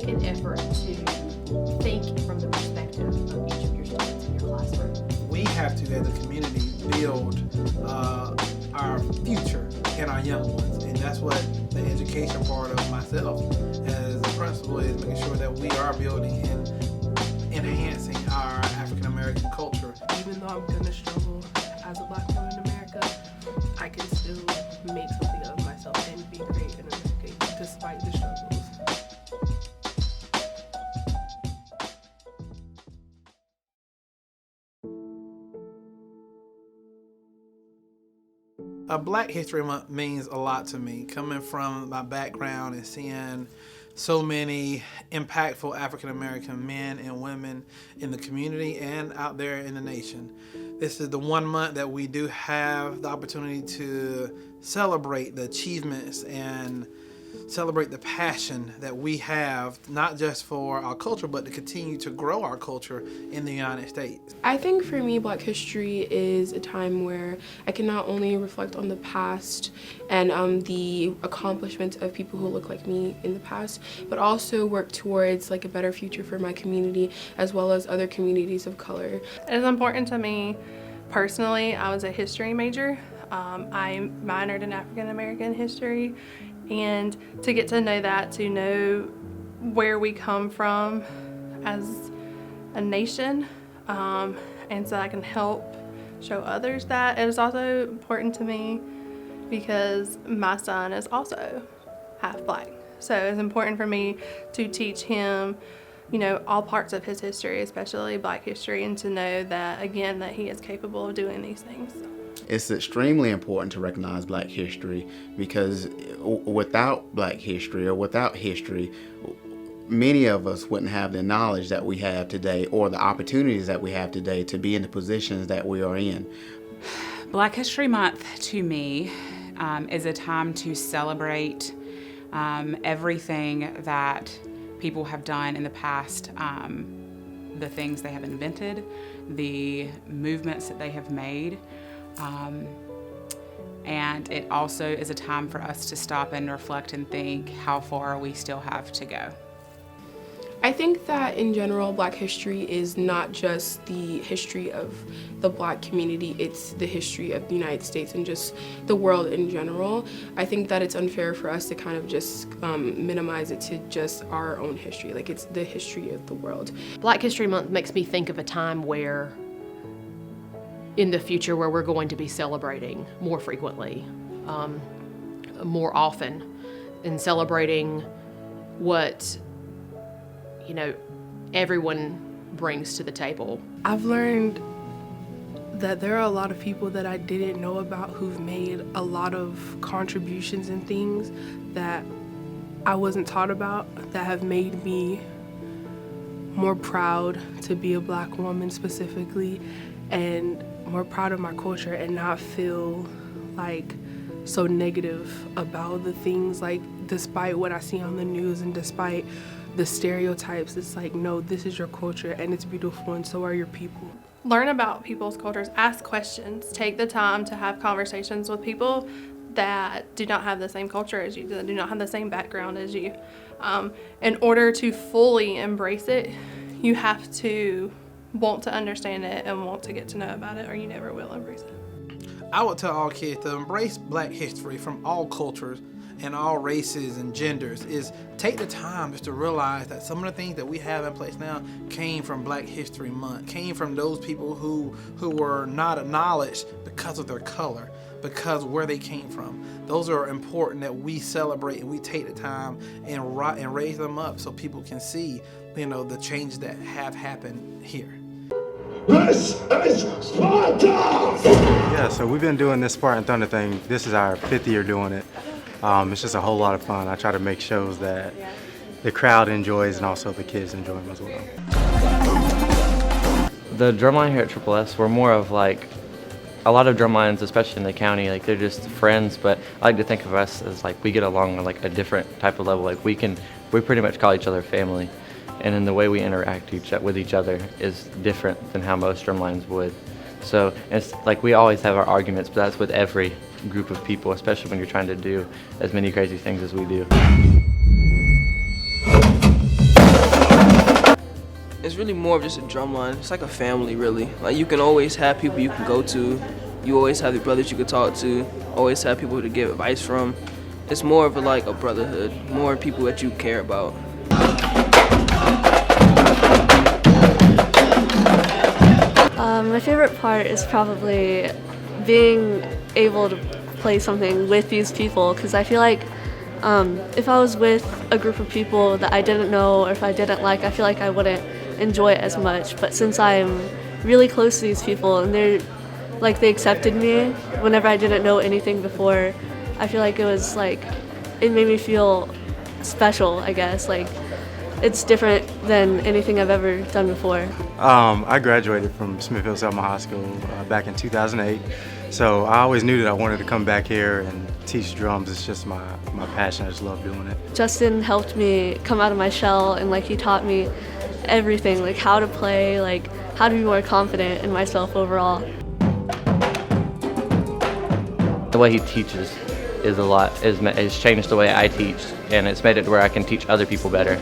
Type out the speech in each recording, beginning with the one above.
make an effort to think from the perspective of each of your students in your classroom. We have to, as a community, build our future and our young ones, and that's what the education part of myself as a principal is, making sure that we are building and enhancing our African American culture. Even though I'm gonna struggle as a Black woman in America, I can still make something of myself and be great in America despite the struggles. Black History Month means a lot to me, coming from my background and seeing so many impactful African American men and women in the community and out there in the nation. This is the one month that we do have the opportunity to celebrate the achievements and celebrate the passion that we have, not just for our culture, but to continue to grow our culture in the United States. I think for me, Black history is a time where I can not only reflect on the past and the accomplishments of people who look like me in the past, but also work towards like a better future for my community as well as other communities of color. It is important to me personally. I was a history major. I minored in African American history, and to get to know that, to know where we come from as a nation, and so I can help show others that. It is also important to me because my son is also half Black. So it's important for me to teach him, you know, all parts of his history, especially Black history, and to know that, again, that he is capable of doing these things. It's extremely important to recognize Black history because without Black history or without history, many of us wouldn't have the knowledge that we have today or the opportunities that we have today to be in the positions that we are in. Black History Month to me is a time to celebrate everything that people have done in the past, the things they have invented, the movements that they have made. And it also is a time for us to stop and reflect and think how far we still have to go. I think that in general, Black history is not just the history of the Black community, it's the history of the United States and just the world in general. I think that it's unfair for us to kind of just minimize it to just our own history, like it's the history of the world. Black History Month makes me think of a time where, in the future, where we're going to be celebrating more frequently, more often, and celebrating what, you know, everyone brings to the table. I've learned that there are a lot of people that I didn't know about who've made a lot of contributions and things that I wasn't taught about that have made me more proud to be a Black woman specifically, and more proud of my culture and not feel like so negative about the things, like despite what I see on the news and despite the stereotypes, it's like, no, this is your culture and it's beautiful and so are your people. Learn about people's cultures, ask questions, take the time to have conversations with people that do not have the same culture as you, that do not have the same background as you. In order to fully embrace it, you have to want to understand it and want to get to know about it, or you never will embrace it. I would tell all kids to embrace Black history from all cultures and all races and genders. Is take the time just to realize that some of the things that we have in place now came from Black History Month, came from those people who were not acknowledged because of their color, because where they came from. Those are important that we celebrate and we take the time and raise them up so people can see, you know, the changes that have happened here. This is Sparta! Yeah, so we've been doing this Spartan Thunder thing. This is our 5th year doing it. It's just a whole lot of fun. I try to make shows that the crowd enjoys and also the kids enjoy them as well. The drumline here at Triple S, we're more of like, a lot of drumlines, especially in the county, like they're just friends, but I like to think of us as like we get along on like a different type of level. Like we pretty much call each other family. And then the way we interact with each other is different than how most drumlines would. So it's like we always have our arguments, but that's with every group of people, especially when you're trying to do as many crazy things as we do. It's really more of just a drum line. It's like a family, really. Like, you can always have people you can go to. You always have the brothers you can talk to. Always have people to get advice from. It's more of like a brotherhood. More people that you care about. My favorite part is probably being able to play something with these people, because I feel like if I was with a group of people that I didn't know or if I didn't like, I feel like I wouldn't enjoy it as much. But since I'm really close to these people and they accepted me whenever I didn't know anything before, I feel like it made me feel special, I guess. Like, it's different than anything I've ever done before. I graduated from Smithfield Selma High School back in 2008, so I always knew that I wanted to come back here and teach drums. It's just my passion. I just love doing it. Justin helped me come out of my shell, and he taught me everything, like how to play, like how to be more confident in myself overall. The way he teaches is has changed the way I teach, and it's made it to where I can teach other people better.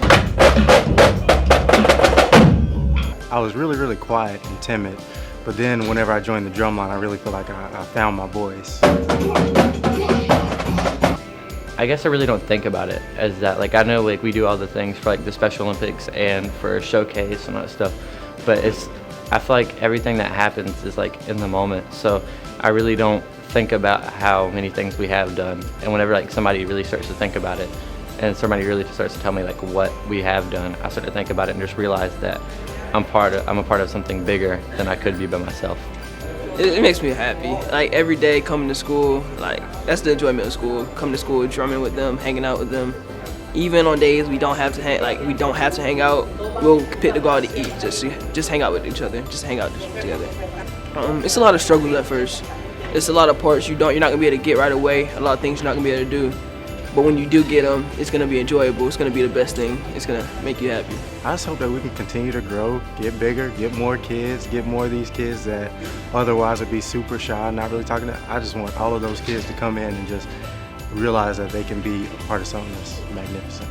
I was really quiet and timid, but then whenever I joined the drum line, I really feel like I found my voice. I guess I really don't think about it as that. Like, I know like we do all the things for like the Special Olympics and for showcase and all that stuff, but I feel like everything that happens is like in the moment. So I really don't think about how many things we have done. And whenever like somebody really starts to think about it, and somebody really starts to tell me like what we have done, I start to think about it and just realize that I'm a part of something bigger than I could be by myself. It makes me happy. Like, every day coming to school, like, that's the enjoyment of school. Coming to school, drumming with them, hanging out with them. Even on days we don't have to hang out, we'll pick to go out to eat, just hang out with each other, just hang out together. It's a lot of struggles at first. It's a lot of parts you're not gonna be able to get right away. A lot of things you're not gonna be able to do. But when you do get them, it's gonna be enjoyable. It's gonna be the best thing. It's gonna make you happy. I just hope that we can continue to grow, get bigger, get more kids, get more of these kids that otherwise would be super shy, not really talking to. I just want all of those kids to come in and just realize that they can be a part of something that's magnificent.